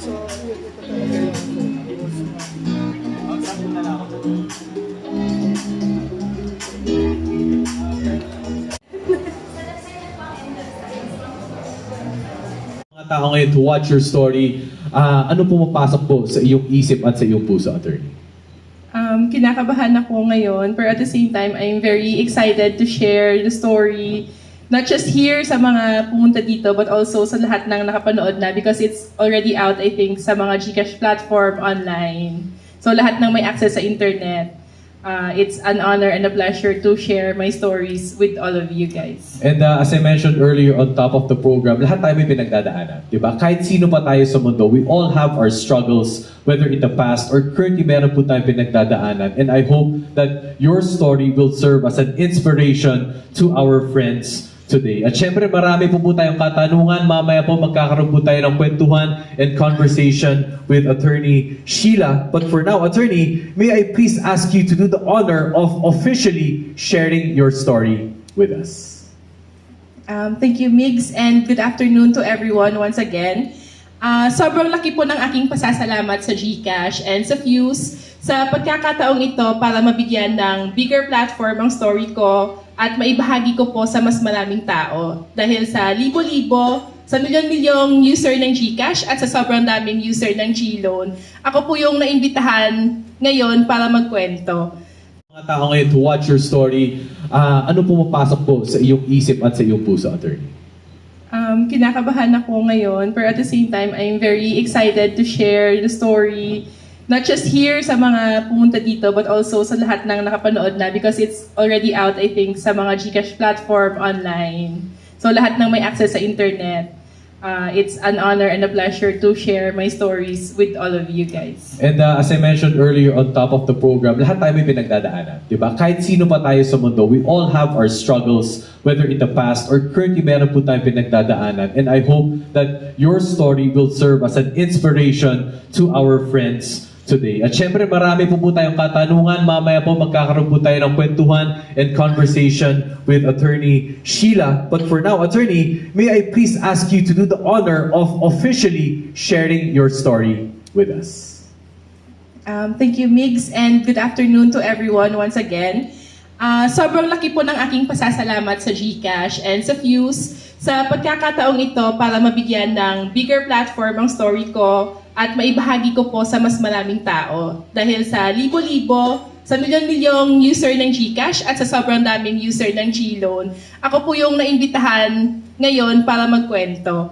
So, ito talaga yung rules na. Saan na lang ako? Mga tao ngayon to watch your story, ano pumapasok po sa iyong isip at sa iyong puso, attorney? Kinakabahan ako ngayon, pero at the same time, I'm very excited to share the story, not just here sa mga pumunta dito, but also sa lahat ng nakapanood na because it's already out, I think, sa mga GCash platform online. So lahat ng may access sa internet. It's an honor and a pleasure to share my stories with all of you guys. And as I mentioned earlier on top of the program, lahat tayo may pinagdadaanan, di ba? Kahit sino pa tayo sa mundo, we all have our struggles, whether in the past or currently meron po tayong pinagdadaanan. And I hope that your story will serve as an inspiration to our friends today. At syempre, marami po tayong katanungan. Mamaya po magkakaroon po tayo ng kwentuhan and conversation with Attorney Sheila. But for now, Attorney, may I please ask you to do the honor of officially sharing your story with us. Thank you, Migs, and good afternoon to everyone once again. Sobrang laki po ng aking pasasalamat sa GCash and sa Fuse sa pagkakataong ito para mabigyan ng bigger platform ang story ko at maibahagi ko po sa mas maraming tao. Dahil sa libo-libo, sa milyon-milyong user ng GCash at sa sobrang daming user ng GLoan, ako po yung naimbitahan ngayon para magkwento. Mga tao ngayon to watch your story, ano pumapasok po sa iyong isip at sa iyong puso, attorney? Kinakabahan ako ngayon, pero at the same time, I'm very excited to share the story, not just here sa mga pumunta dito, but also sa lahat ng nakapanood na because it's already out, I think, sa mga GCash platform online. So lahat ng may access sa internet. It's an honor and a pleasure to share my stories with all of you guys. And as I mentioned earlier on top of the program, lahat tayo may pinagdadaanan, di ba? Kahit sino pa tayo sa mundo, we all have our struggles, whether in the past or currently meron po tayong pinagdadaanan. And I hope that your story will serve as an inspiration to our friends today. At syempre, marami po tayong katanungan. Mamaya po magkakaroon po tayo ng kwentuhan and conversation with Attorney Sheila. But for now, Attorney, may I please ask you to do the honor of officially sharing your story with us. Thank you, Migs, and good afternoon to everyone once again. Sobrang laki po ng aking pasasalamat sa GCash and sa Fuse sa pagkakataong ito para mabigyan ng bigger platform ang story ko at maibahagi ko po sa mas maraming tao. Dahil sa libo-libo, sa milyon-milyong user ng GCash at sa sobrang daming user ng GLoan, ako po yung naimbitahan ngayon para magkwento.